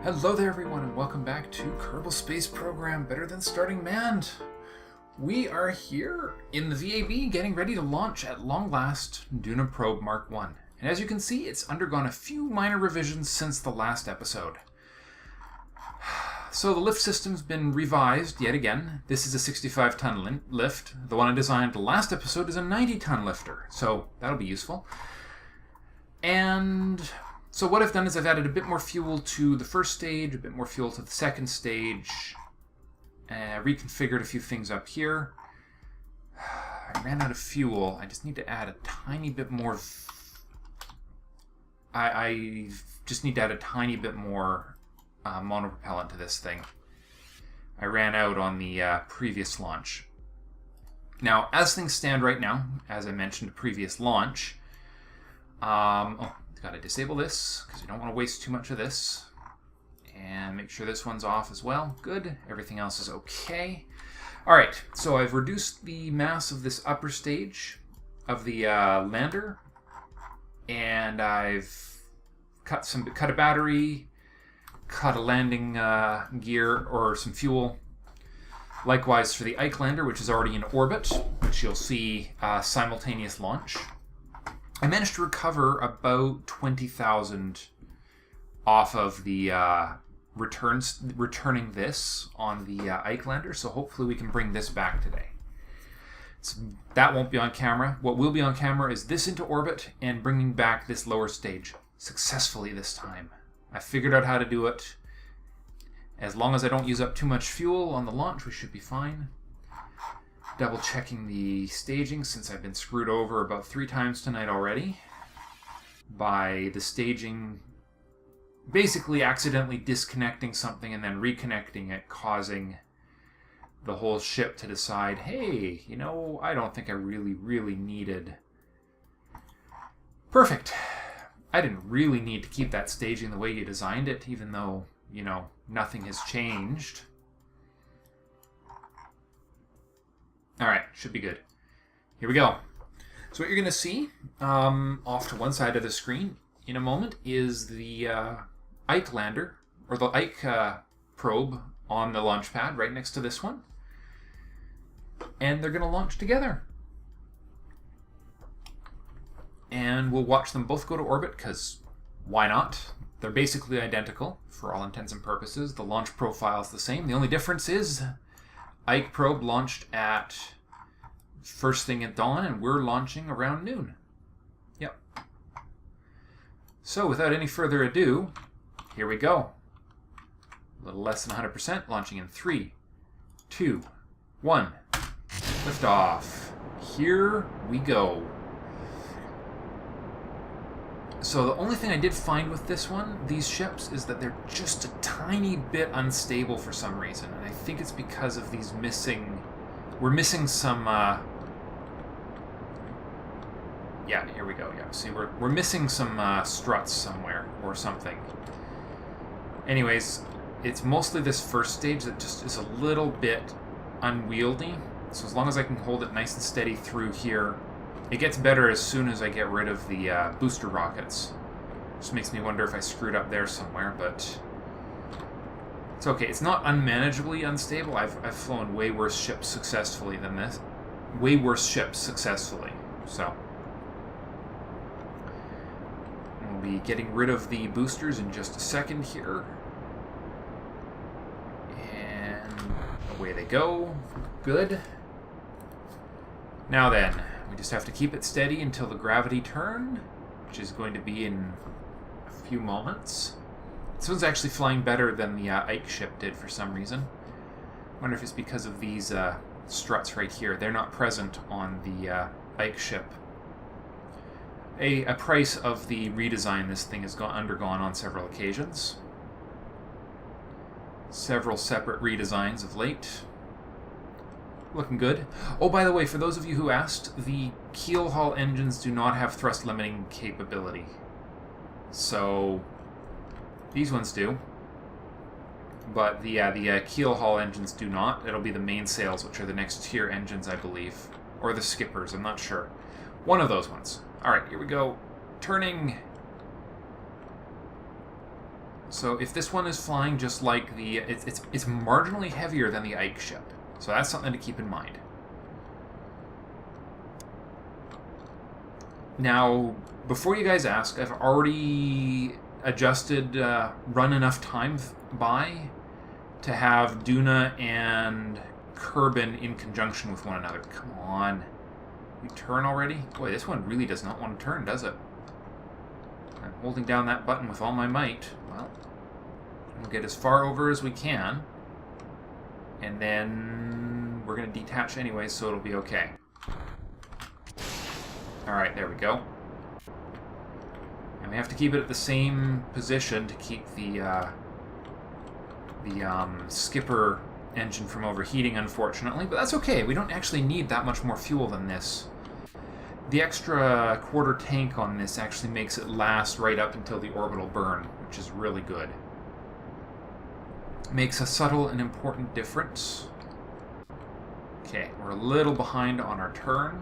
Hello there everyone and welcome back to Kerbal Space Program Better Than Starting Manned. We are here in the VAB getting ready to launch at long last Duna Probe Mark 1. And as you can see, it's undergone a few minor revisions since the last episode. So the lift system's been revised yet again. This is a 65-ton lift. The one I designed last episode is a 90-ton lifter, so that'll be useful. And so what I've done is I've added a bit more fuel to the first stage, a bit more fuel to the second stage, reconfigured a few things up here. I ran out of fuel. I just need to add a tiny bit more. I just need to add a tiny bit more monopropellant to this thing. I ran out on the previous launch. Now, as things stand right now, as I mentioned, previous launch. Got to disable this because you don't want to waste too much of this. And make sure this one's off as well. Good. Everything else is okay. Alright, so I've reduced the mass of this upper stage of the lander. And I've cut a battery, cut a landing gear or some fuel. Likewise for the Ike lander, which is already in orbit, which you'll see simultaneous launch. I managed to recover about 20,000 off of the returning this on the Ike lander, so hopefully we can bring this back today. So that won't be on camera. What will be on camera is this into orbit and bringing back this lower stage successfully this time. I figured out how to do it. As long as I don't use up too much fuel on the launch, we should be fine. Double checking the staging since I've been screwed over about 3 times tonight already by the staging basically accidentally disconnecting something and then reconnecting it, causing the whole ship to decide, hey, you know, I don't think I really needed. Perfect. I didn't really need to keep that staging the way you designed it, even though, you know, nothing has changed. Alright, should be good. Here we go. So what you're going to see off to one side of the screen in a moment is the Ike lander, or the Ike probe on the launch pad right next to this one. And they're going to launch together. And we'll watch them both go to orbit, because why not? They're basically identical for all intents and purposes. The launch profile is the same. The only difference is Ike probe launched at first thing at dawn, and we're launching around noon. Yep. So without any further ado, here we go. A little less than 100%, launching in 3, 2, 1. Lift off. Here we go. So the only thing I did find with these ships, is that they're just a tiny bit unstable for some reason. And I think it's because of these we're missing some, yeah, here we go, yeah. See, we're missing some struts somewhere, or something. Anyways, it's mostly this first stage that just is a little bit unwieldy. So as long as I can hold it nice and steady through here, it gets better as soon as I get rid of the booster rockets. Just makes me wonder if I screwed up there somewhere, but it's okay. It's not unmanageably unstable. I've flown way worse ships successfully than this. Way worse ships successfully. So we'll be getting rid of the boosters in just a second here. And away they go. Good. Now then, we just have to keep it steady until the gravity turn, which is going to be in a few moments. This one's actually flying better than the Ike ship did for some reason. I wonder if it's because of these struts right here. They're not present on the Ike ship. A price of the redesign this thing has undergone on several occasions. Several separate redesigns of late. Looking good. Oh, by the way, for those of you who asked, the keel hull engines do not have thrust limiting capability. So these ones do. But the keel hull engines do not. It'll be the mainsails, which are the next tier engines, I believe. Or the skippers, I'm not sure. One of those ones. Alright, here we go. Turning. So if this one is flying just like the... It's marginally heavier than the Ike ship. So that's something to keep in mind. Now, before you guys ask, I've already adjusted run enough time by to have Duna and Kerbal in conjunction with one another. Come on. You turn already? Boy, this one really does not want to turn, does it? I'm holding down that button with all my might. Well, we'll get as far over as we can. And then we're going to detach anyway, so it'll be okay. Alright, there we go. And we have to keep it at the same position to keep the skipper engine from overheating, unfortunately. But that's okay. We don't actually need that much more fuel than this. The extra quarter tank on this actually makes it last right up until the orbital burn, which is really good. Makes a subtle and important difference. Okay, we're a little behind on our turn,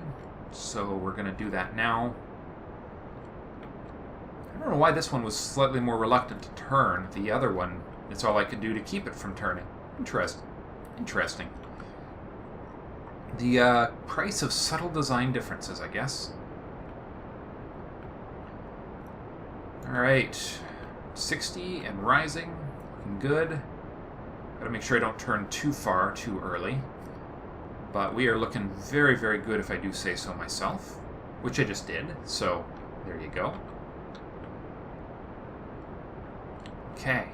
so we're going to do that now. I don't know why this one was slightly more reluctant to turn. The other one, it's all I could do to keep it from turning. Interesting. The price of subtle design differences, I guess. Alright, 60 and rising, looking good. Gotta make sure I don't turn too far too early. But we are looking very, very good if I do say so myself. Which I just did, so there you go. Okay.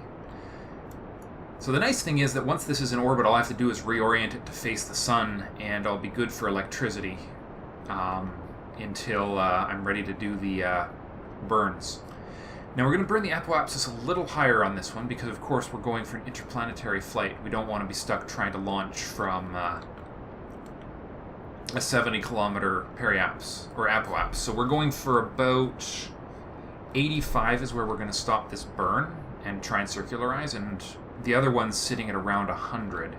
So the nice thing is that once this is in orbit, all I have to do is reorient it to face the sun, and I'll be good for electricity until I'm ready to do the burns. Now we're going to burn the apoapsis a little higher on this one, because of course we're going for an interplanetary flight. We don't want to be stuck trying to launch from a 70-kilometer periaps, or apoapse. So we're going for about 85 is where we're going to stop this burn and try and circularize, and the other one's sitting at around 100.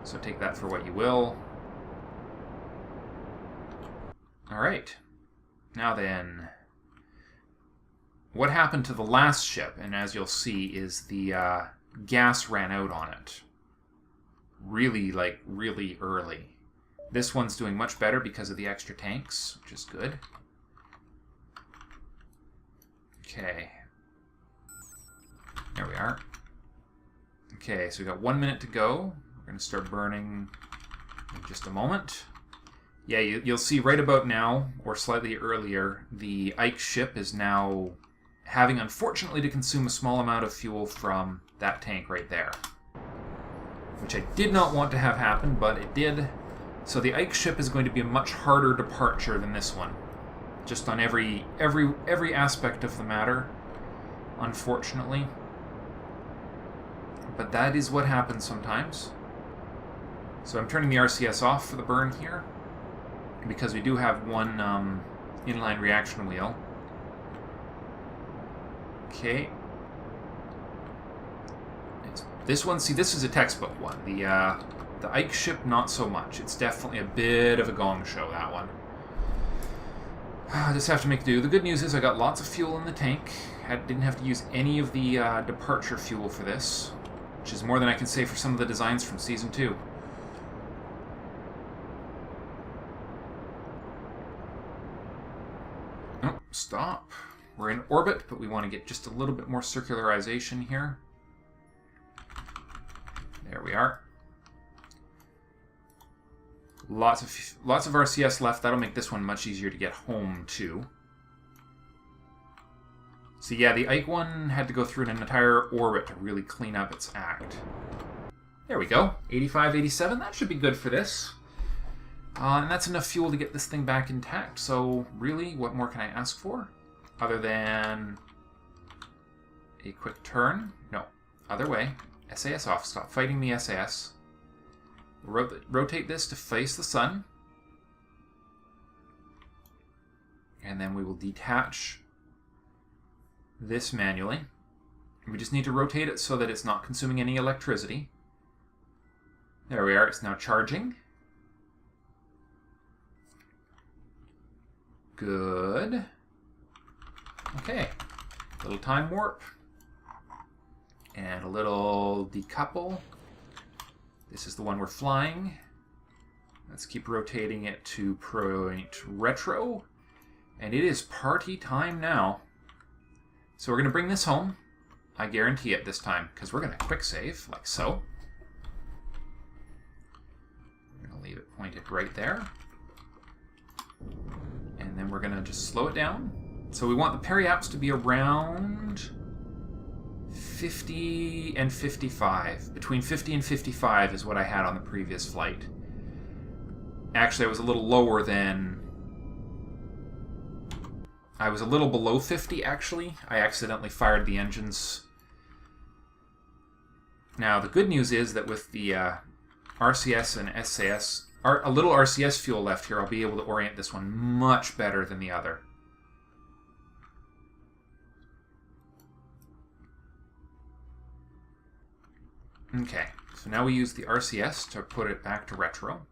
So take that for what you will. Alright. Now then, what happened to the last ship, and as you'll see, is the gas ran out on it. Really early. This one's doing much better because of the extra tanks, which is good. Okay. There we are. Okay, so we got 1 minute to go. We're going to start burning in just a moment. Yeah, you'll see right about now, or slightly earlier, the Ike ship is now having, unfortunately, to consume a small amount of fuel from that tank right there. Which I did not want to have happen, but it did. So the Ike ship is going to be a much harder departure than this one. Just on every aspect of the matter, unfortunately. But that is what happens sometimes. So I'm turning the RCS off for the burn here, because we do have one inline reaction wheel. Okay. This one, see, this is a textbook one. The Ike ship, not so much. It's definitely a bit of a gong show, that one. I just have to make do. The good news is I got lots of fuel in the tank. Didn't have to use any of the departure fuel for this, which is more than I can say for some of the designs from Season 2. Oh, stop. We're in orbit, but we want to get just a little bit more circularization here. There we are. Lots of RCS left. That'll make this one much easier to get home to. So yeah, the Ike one had to go through an entire orbit to really clean up its act. There we go. 85, 87. That should be good for this. And that's enough fuel to get this thing back intact. So really, what more can I ask for? Other than a quick turn? No. Other way. SAS off. Stop fighting the SAS. Rotate this to face the sun. And then we will detach this manually. We just need to rotate it so that it's not consuming any electricity. There we are. It's now charging. Good. Okay. Little time warp. And a little decouple. This is the one we're flying. Let's keep rotating it to point retro. And it is party time now. So we're going to bring this home. I guarantee it this time, because we're going to quick save, like so. We're going to leave it pointed right there. And then we're going to just slow it down. So we want the periaps to be around 50 and 55. Between 50 and 55 is what I had on the previous flight. Actually, I was a little lower than... I was a little below 50, actually. I accidentally fired the engines. Now, the good news is that with the RCS and SAS, a little RCS fuel left here, I'll be able to orient this one much better than the other. Okay, so now we use the RCS to put it back to retro.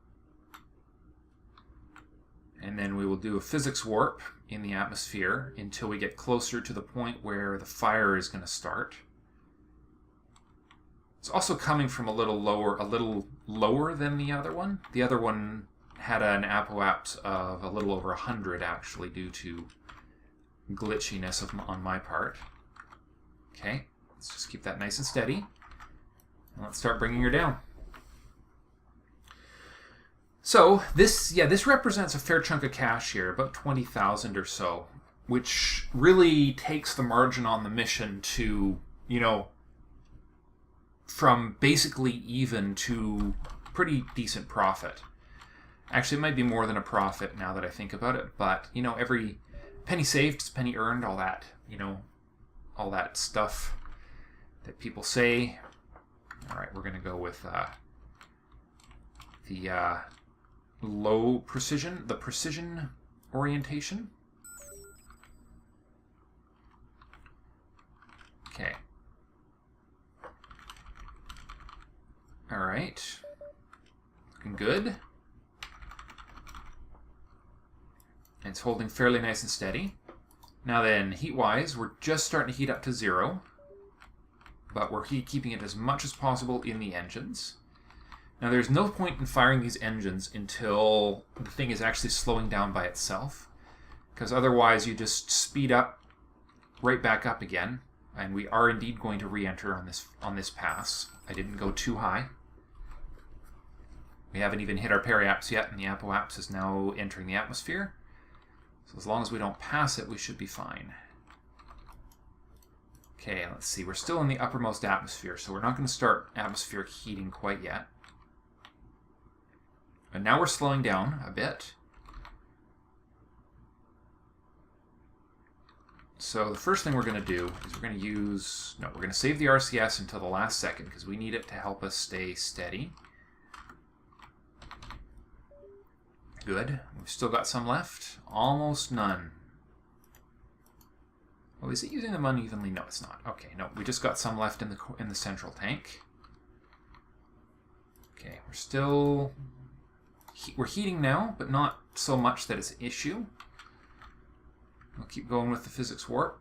And then we will do a physics warp in the atmosphere until we get closer to the point where the fire is going to start. It's also coming from a little lower than the other one. The other one had an apoaps of a little over 100 actually due to glitchiness on my part. Okay, let's just keep that nice and steady. And let's start bringing her down. So this represents a fair chunk of cash here, about 20,000 or so, which really takes the margin on the mission to, you know, from basically even to pretty decent profit. Actually, it might be more than a profit now that I think about it, but, you know, every penny saved is penny earned, all that, you know, all that stuff that people say. All right, we're going to go with the low precision, the precision orientation. Okay. All right. Looking good. And it's holding fairly nice and steady. Now then, heat-wise, we're just starting to heat up to 0. But we're keeping it as much as possible in the engines. Now there's no point in firing these engines until the thing is actually slowing down by itself, because otherwise you just speed up right back up again, and we are indeed going to re-enter on this pass. I didn't go too high. We haven't even hit our periaps yet, and the apoaps is now entering the atmosphere. So as long as we don't pass it, we should be fine. Okay, let's see. We're still in the uppermost atmosphere, so we're not going to start atmospheric heating quite yet. And now we're slowing down a bit. So the first thing we're going to do is we're going to save the RCS until the last second because we need it to help us stay steady. Good. We've still got some left. Almost none. Oh, is it using them unevenly? No, it's not. Okay, no, we just got some left in the central tank. Okay, we're heating now, but not so much that it's an issue. We'll keep going with the physics warp.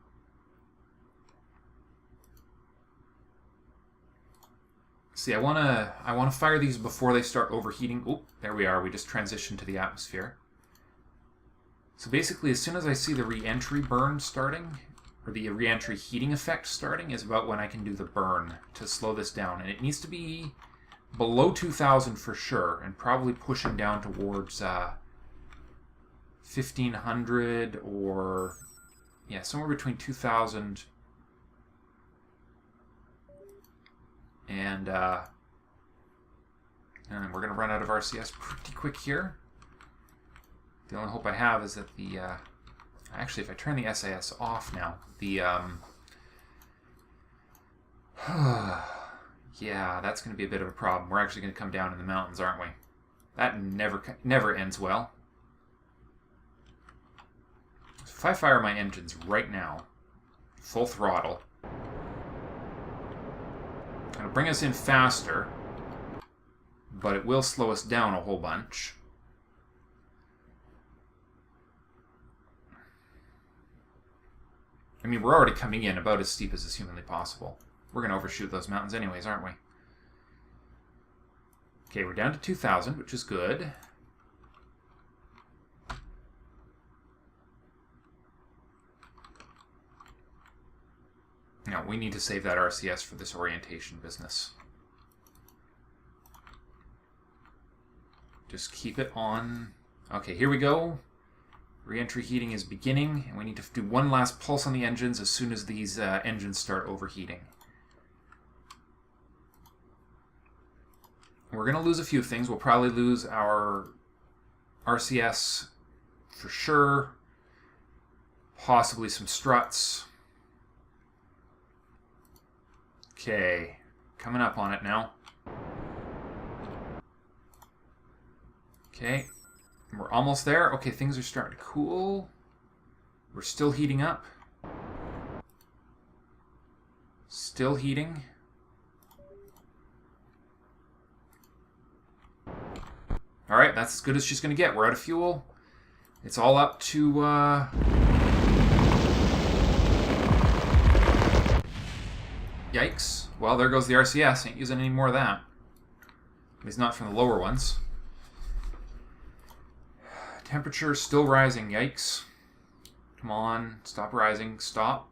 See, I wanna fire these before they start overheating. Oh, there we are. We just transitioned to the atmosphere. So basically, as soon as I see the re-entry burn starting, or the re-entry heating effect starting, is about when I can do the burn to slow this down. And it needs to be below 2,000 for sure, and probably pushing down towards 1,500 or, yeah, somewhere between 2,000 and we're going to run out of RCS pretty quick here. The only hope I have is that the... actually, if I turn the SAS off now, the... yeah, that's going to be a bit of a problem. We're actually going to come down in the mountains, aren't we? That never ends well. If I fire my engines right now, full throttle, it'll bring us in faster, but it will slow us down a whole bunch. I mean, we're already coming in about as steep as is humanly possible. We're going to overshoot those mountains anyways, aren't we? Okay, we're down to 2,000, which is good. No, we need to save that RCS for this orientation business. Just keep it on. Okay, here we go. Reentry heating is beginning, and we need to do one last pulse on the engines as soon as these engines start overheating. We're going to lose a few things. We'll probably lose our RCS for sure. Possibly some struts. Okay, coming up on it now. Okay, we're almost there. Okay, things are starting to cool. We're still heating up. Still heating. Alright, that's as good as she's going to get. We're out of fuel. It's all up to... Yikes. Well, there goes the RCS. Ain't using any more of that. At least not from the lower ones. Temperature still rising. Yikes. Come on. Stop rising. Stop.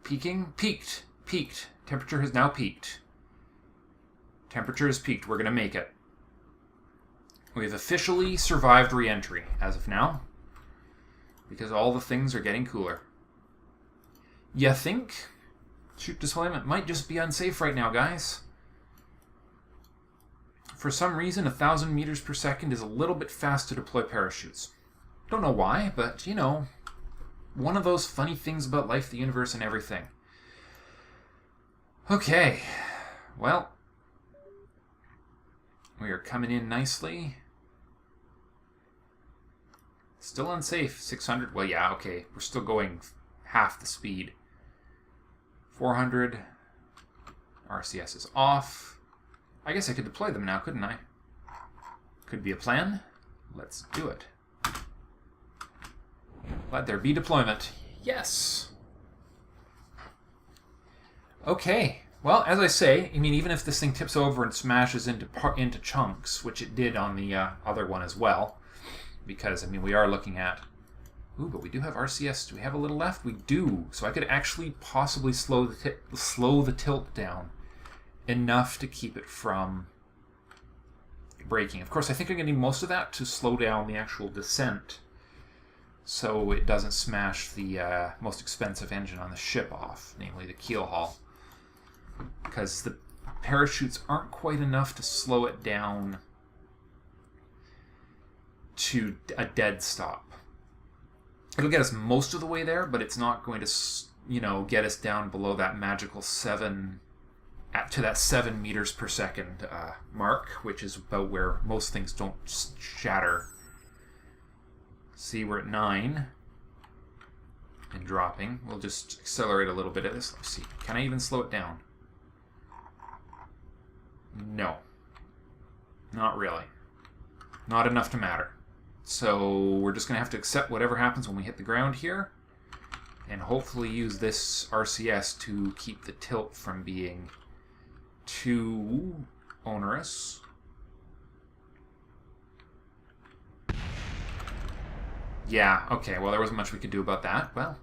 Peaking. Peaked. Peaked. Temperature has now peaked. Temperature has peaked. We're going to make it. We've officially survived reentry as of now. Because all the things are getting cooler. You think? Chute deployment might just be unsafe right now, guys. For some reason, 1,000 meters per second is a little bit fast to deploy parachutes. Don't know why, but, you know, one of those funny things about life, the universe, and everything. Okay. Well, we are coming in nicely. Still unsafe. 600. Well, yeah, okay. We're still going half the speed. 400. RCS is off. I guess I could deploy them now, couldn't I? Could be a plan. Let's do it. Let there be deployment. Yes! Okay. Well, as I say, I mean, even if this thing tips over and smashes into chunks, which it did on the other one as well, because, I mean, we are looking at... Ooh, but we do have RCS. Do we have a little left? We do. So I could actually possibly slow the tilt down enough to keep it from breaking. Of course, I think I'm going to need most of that to slow down the actual descent so it doesn't smash the most expensive engine on the ship off, namely the keel haul. Because the parachutes aren't quite enough to slow it down to a dead stop. It'll get us most of the way there, but it's not going to, you know, get us down below that magical 7 meters per second mark, which is about where most things don't shatter. See, we're at 9 and dropping. We'll just accelerate a little bit of this. Let's see. Can I even slow it down? No. Not really. Not enough to matter. So we're just going to have to accept whatever happens when we hit the ground here and hopefully use this RCS to keep the tilt from being too onerous. Yeah, okay, well, there wasn't much we could do about that. Well,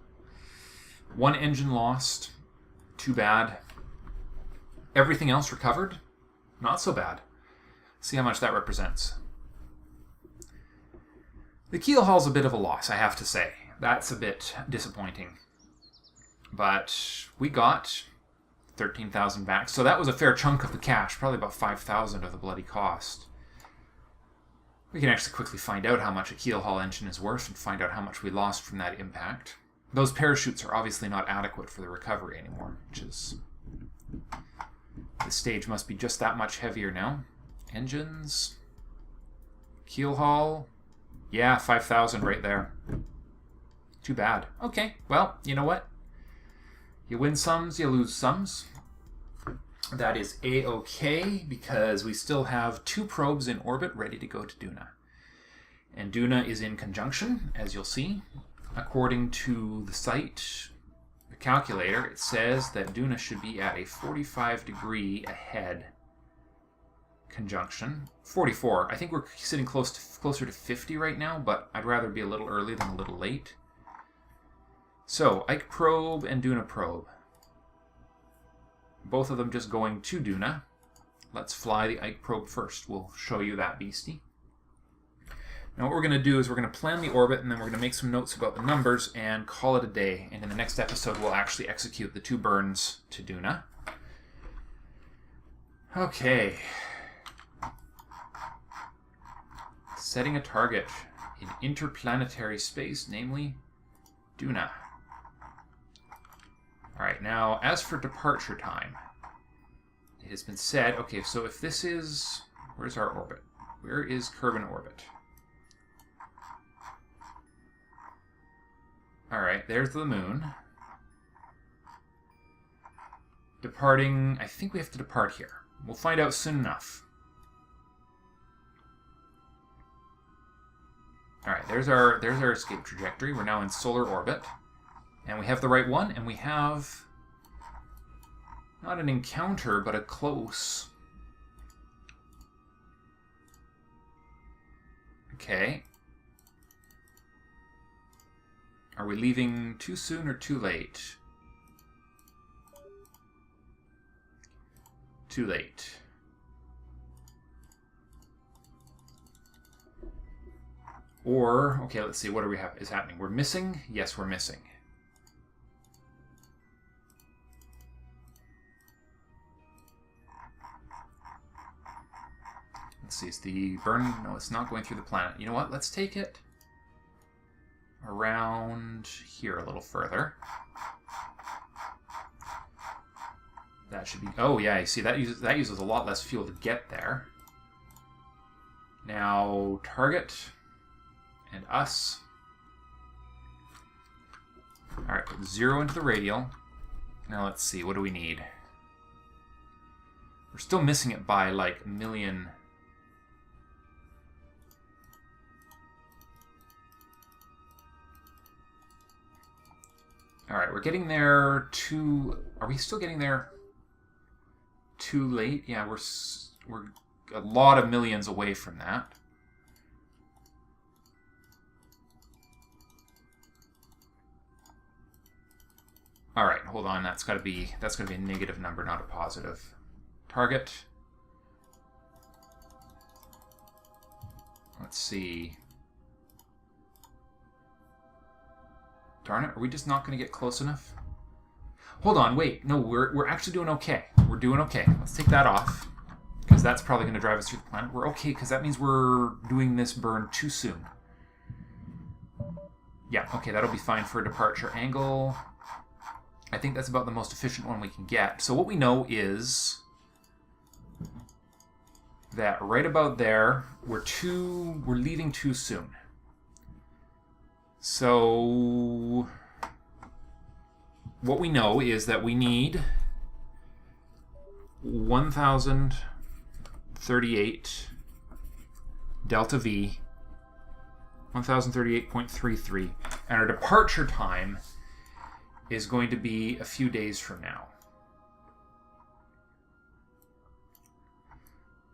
one engine lost. Too bad. Everything else recovered. Not so bad. See how much that represents. The keel haul's a bit of a loss, I have to say. That's a bit disappointing. But we got 13,000 back, so that was a fair chunk of the cash, probably about 5,000 of the bloody cost. We can actually quickly find out how much a keel haul engine is worth and find out how much we lost from that impact. Those parachutes are obviously not adequate for the recovery anymore, which is... The stage must be just that much heavier now. Engines. Keel haul. Yeah, 5,000 right there. Too bad. Okay, well, you know what? You win some, you lose some. That is A-okay, because we still have 2 probes in orbit ready to go to Duna. And Duna is in conjunction, as you'll see. According to the site, calculator, it says that Duna should be at a 45-degree ahead conjunction. 44. I think we're sitting closer to 50 right now, but I'd rather be a little early than a little late. So, Ike probe and Duna probe. Both of them just going to Duna. Let's fly the Ike probe first. We'll show you that beastie. Now what we're going to do is we're going to plan the orbit, and then we're going to make some notes about the numbers and call it a day. And in the next episode, we'll actually execute the 2 burns to Duna. Okay. Setting a target in interplanetary space, namely Duna. Alright, now as for departure time, it has been said, okay, so if this is, where's our orbit? Where is Kerbal orbit? Alright, there's the moon. Departing, I think we have to depart here. We'll find out soon enough. Alright, there's our escape trajectory. We're now in solar orbit. And we have the right one, and we have not an encounter, but a close. Okay. Are we leaving too soon or too late? Too late. Or, okay, let's see, what do we have is happening? We're missing? Yes, we're missing. Let's see, is the burn... No, it's not going through the planet. You know what? Let's take it around here a little further. That should be... Oh, yeah, you see, that uses a lot less fuel to get there. Now, target and us. Alright, put 0 into the radial. Now let's see, what do we need? We're still missing it by like a million... Alright, we're getting there too... Are we still getting there too late? Yeah, we're a lot of millions away from that. Alright, hold on, that's gotta be a negative number, not a positive. Target. Let's see. Darn it, are we just not going to get close enough? Hold on, wait. No, we're actually doing okay. We're doing okay. Let's take that off, because that's probably going to drive us through the planet. We're okay, because that means we're doing this burn too soon. Yeah, okay, that'll be fine for a departure angle. I think that's about the most efficient one we can get. So what we know is that right about there, we're leaving too soon. So what we know is that we need 1038 delta V, 1038.33, and our departure time is going to be a few days from now.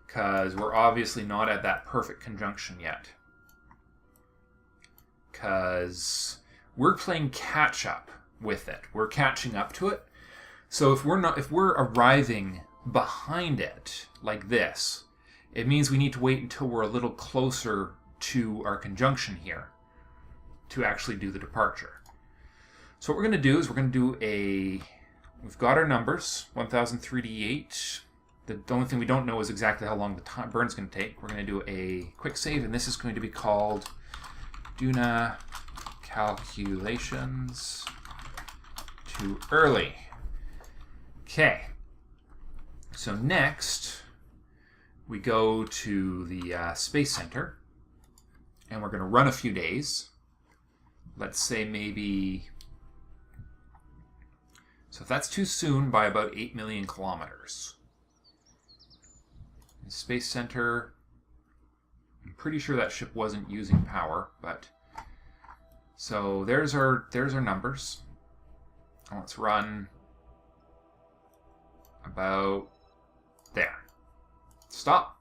Because we're obviously not at that perfect conjunction yet. Because we're playing catch up with it. We're catching up to it. So if we're arriving behind it like this, it means we need to wait until we're a little closer to our conjunction here to actually do the departure. So what we're going to do is we're going to do we've got our numbers, 1038. The only thing we don't know is exactly how long the burn's going to take. We're going to do a quick save, and this is going to be called Duna calculations too early. Okay. So next, we go to the Space Center, and we're going to run a few days. Let's say maybe... So if that's too soon, by about 8 million kilometers. The Space Center... I'm pretty sure that ship wasn't using power, but... So there's our numbers. Let's run about there. Stop.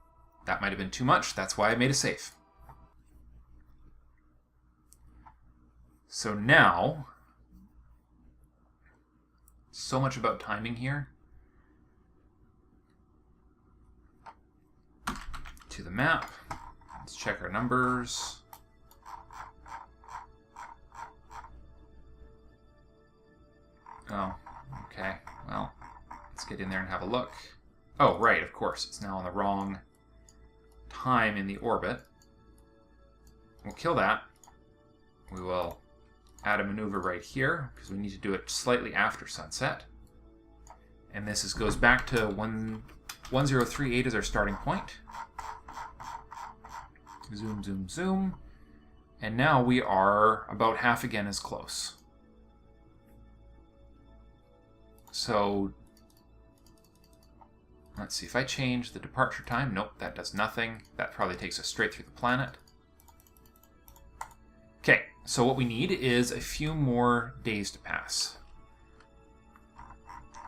That might have been too much. That's why I made a save. So now, so much about timing here. To the map. Let's check our numbers. Oh, okay. Well, let's get in there and have a look. Oh, right, of course. It's now on the wrong time in the orbit. We'll kill that. We will add a maneuver right here, because we need to do it slightly after sunset. And this goes back to 1038 as our starting point. Zoom, zoom, zoom. And now we are about half again as close. So, let's see, if I change the departure time, nope, that does nothing. That probably takes us straight through the planet. Okay, so what we need is a few more days to pass.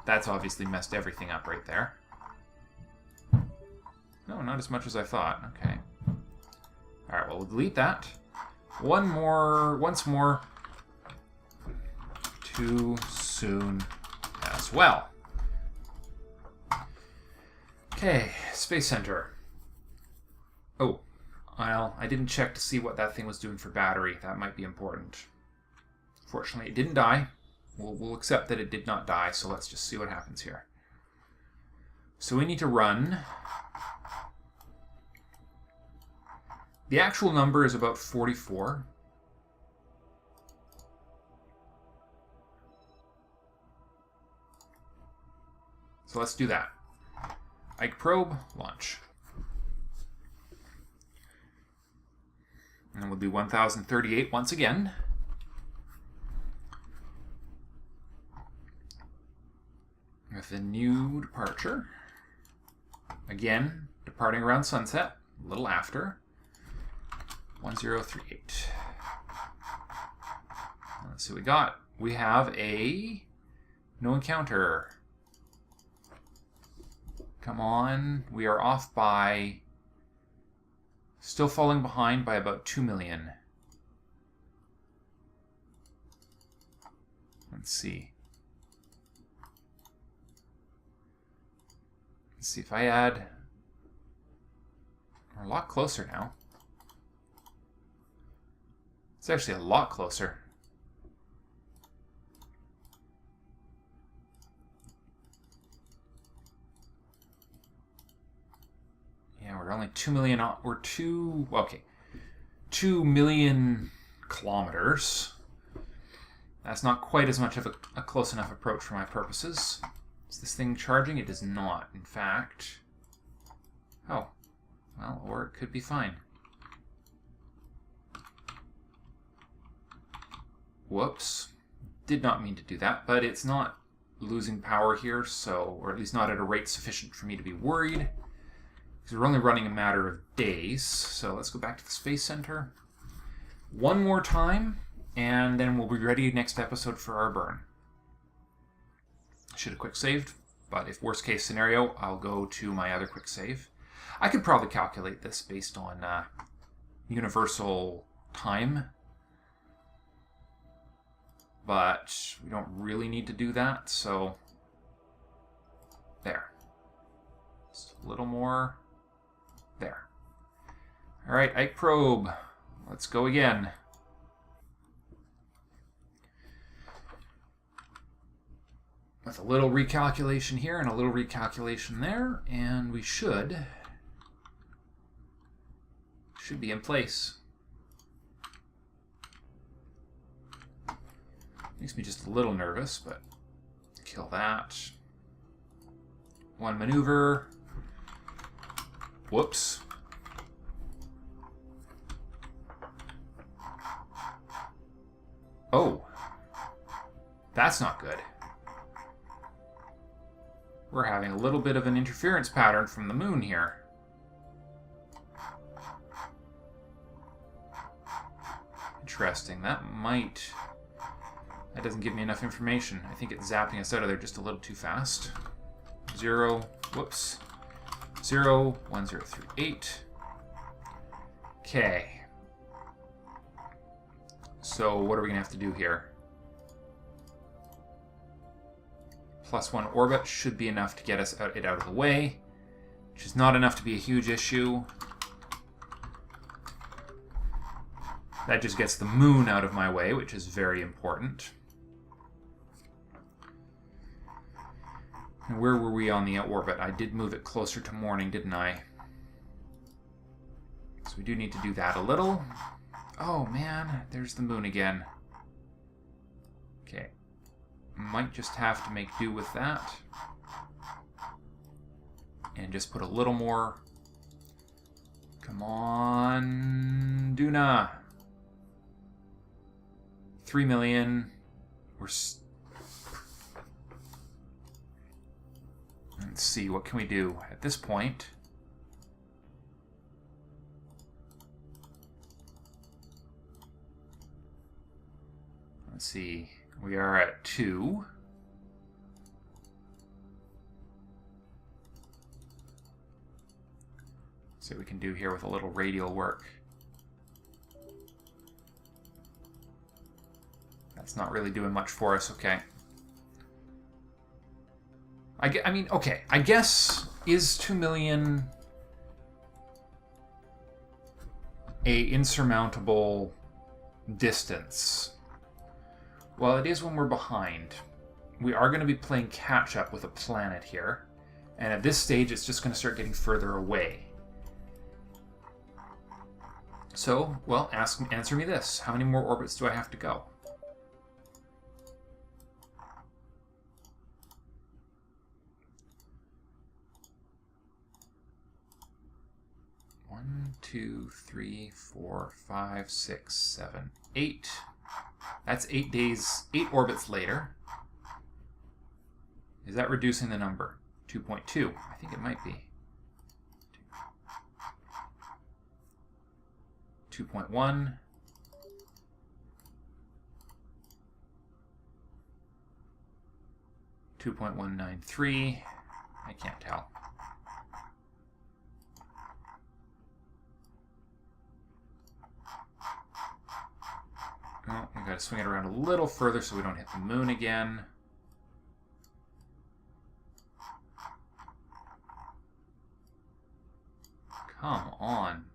That's obviously messed everything up right there. No, not as much as I thought. Okay. Alright, well, we'll delete that. Once more. Too soon as well. Okay, Space Center. Oh, well, I didn't check to see what that thing was doing for battery. That might be important. Fortunately, it didn't die. We'll accept that it did not die, so let's just see what happens here. So we need to run. The actual number is about 44. So let's do that. Ike probe, launch. And we'll do 1038 once again. With a new departure. Again, departing around sunset, a little after. 1038. Let's see what we got. We have a no encounter. Come on. We are off by... Still falling behind by about 2 million. Let's see. Let's see if I add... We're a lot closer now. It's actually a lot closer. Yeah, we're only 2 million... We're 2 million kilometers. That's not quite as much of a close enough approach for my purposes. Is this thing charging? It is not, in fact. Oh. Well, or it could be fine. Whoops. Did not mean to do that, but it's not losing power here, so, or at least not at a rate sufficient for me to be worried. Because we're only running a matter of days. So let's go back to the Space Center. One more time, and then we'll be ready next episode for our burn. Should have quick saved, but if worst case scenario, I'll go to my other quick save. I could probably calculate this based on universal time, but we don't really need to do that, so there. Just a little more. There. All right, Ike probe. Let's go again. With a little recalculation here and a little recalculation there, and we should be in place. Makes me just a little nervous, but kill that. One maneuver. Whoops. Oh. That's not good. We're having a little bit of an interference pattern from the moon here. Interesting. That might That doesn't give me enough information. I think it's zapping us out of there just a little too fast. 0, whoops. 0, 1038. Okay. So what are we going to have to do here? +1 orbit should be enough to get us out of the way, which is not enough to be a huge issue. That just gets the moon out of my way, which is very important. And where were we on the orbit? I did move it closer to morning, didn't I? So we do need to do that a little. Oh man, there's the moon again. Okay. Might just have to make do with that. And just put a little more. Come on, Duna. 3 million. Let's see, what can we do at this point? Let's see, we are at 2. See what we can do here with a little radial work. That's not really doing much for us, okay. I mean, okay, I guess, is 2 million a insurmountable distance? Well, it is when we're behind. We are going to be playing catch-up with a planet here, and at this stage it's just going to start getting further away. So, well, answer me this. How many more orbits do I have to go? One, 2, 3, 4, 5, 6, 7, 8. That's 8 days, 8 orbits later. Is that reducing the number? 2.2. I think it might be. 2.1. 2.193. I can't tell. Oh, we got to swing it around a little further so we don't hit the moon again. Come on.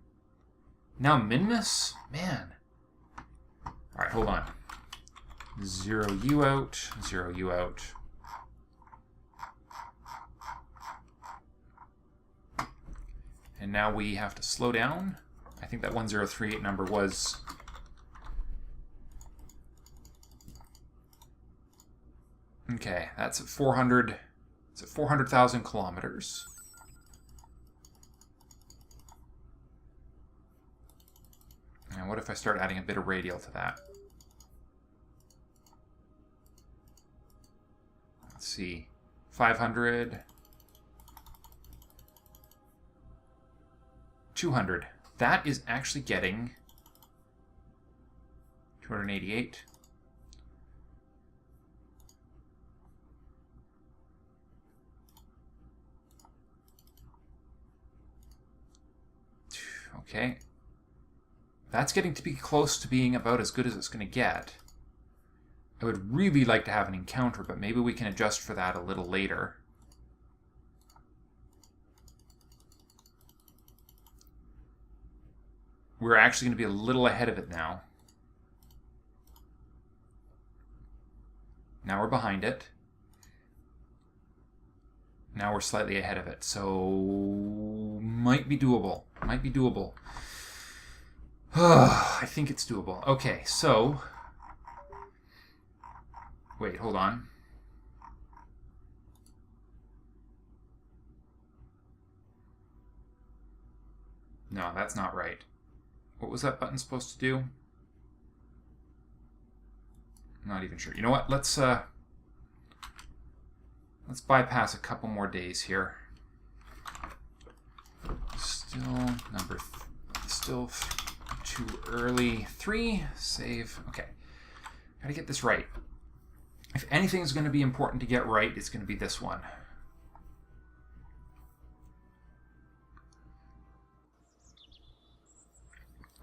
Now Minmus? Man. Alright, hold on. 0 you out, 0 you out. And now we have to slow down. I think that 1038 number was... Okay, that's at 400. It's at 400,000 kilometers. And what if I start adding a bit of radial to that? Let's see. 500. 200. That is actually getting 288. Okay. That's getting to be close to being about as good as it's going to get. I would really like to have an encounter, but maybe we can adjust for that a little later. We're actually going to be a little ahead of it now. Now we're behind it. Now we're slightly ahead of it, so might be doable. Might be doable. I think it's doable. Okay, so... Wait, hold on. No, that's not right. What was that button supposed to do? I'm not even sure. You know what? Let's bypass a couple more days here. Still too early. 3, save. Okay. Gotta get this right. If anything is going to be important to get right, it's going to be this one.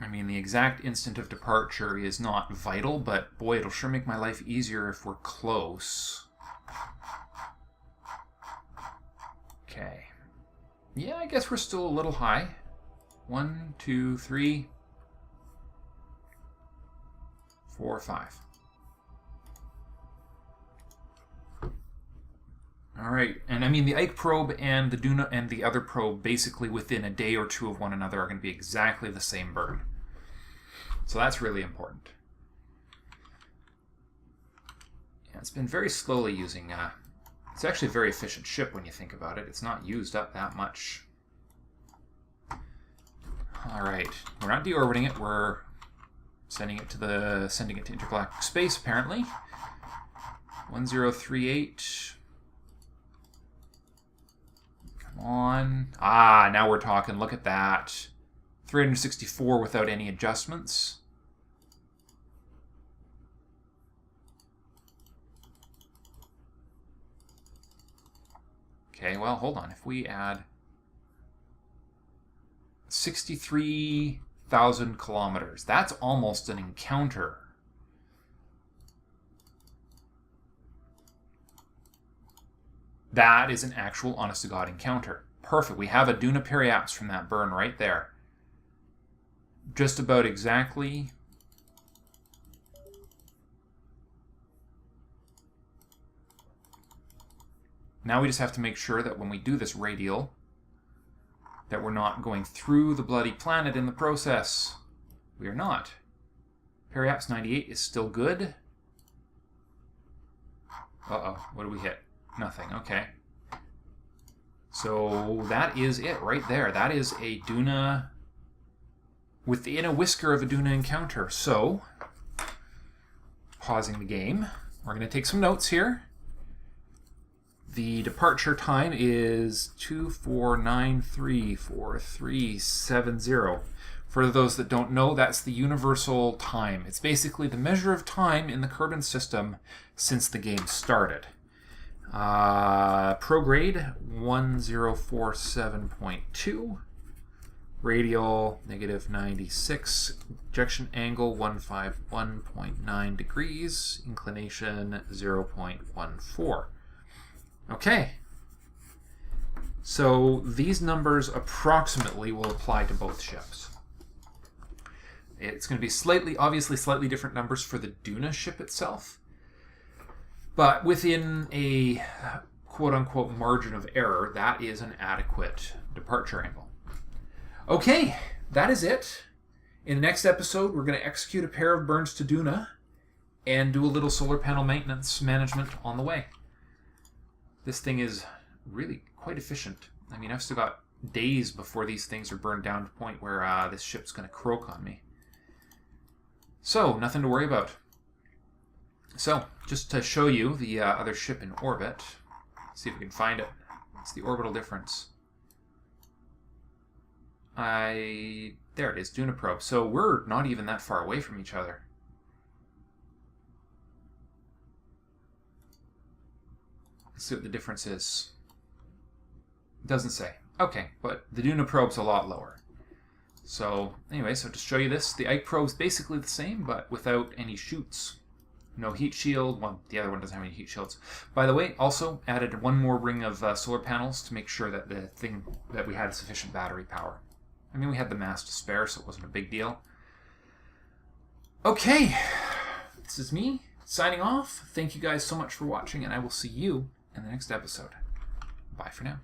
I mean, the exact instant of departure is not vital, but boy, it'll sure make my life easier if we're close. Okay. Yeah, I guess we're still a little high. 1, 2, 3, 4, 5. All right, and I mean the Ike probe and the Duna and the other probe basically within a day or two of one another are going to be exactly the same burn. So that's really important. Yeah, it's been very slowly using... it's actually a very efficient ship when you think about it. It's not used up that much. All right, we're not deorbiting it. We're sending it to intergalactic space apparently. 1038. Come on. Ah, now we're talking. Look at that. 364 without any adjustments. Okay, well, hold on. If we add 63,000 kilometers, that's almost an encounter. That is an actual honest-to-God encounter. Perfect. We have a Duna periapse from that burn right there. Just about exactly. Now we just have to make sure that when we do this radial, that we're not going through the bloody planet in the process. We are not. Periapse 98 is still good. Uh-oh, what do we hit? Nothing, okay. So that is it right there. That is a Duna within a whisker of a Duna encounter. So, pausing the game, we're going to take some notes here. The departure time is 24934370. For those that don't know, that's the universal time. It's basically the measure of time in the Kerbal system since the game started. Prograde 1047.2. Radial -96. Ejection angle 151.9 degrees. Inclination 0.14. Okay. So these numbers approximately will apply to both ships. It's going to be obviously slightly different numbers for the Duna ship itself, but within a quote-unquote margin of error, that is an adequate departure angle. Okay, that is it. In the next episode, we're going to execute a pair of burns to Duna and do a little solar panel maintenance management on the way. This thing is really quite efficient. I mean, I've still got days before these things are burned down to the point where this ship's going to croak on me. So, nothing to worry about. So, just to show you the other ship in orbit, see if we can find it. What's the orbital difference? There it is, Duna probe. So we're not even that far away from each other. Let's see what the difference is. It doesn't say. Okay, but the Duna probe's a lot lower. So, anyway, so to show you this, the Ike probe's basically the same, but without any chutes. No heat shield. Well, the other one doesn't have any heat shields. By the way, also added one more ring of solar panels to make sure that we had sufficient battery power. I mean, we had the mass to spare, so it wasn't a big deal. Okay, this is me signing off. Thank you guys so much for watching, and I will see you in the next episode. Bye for now.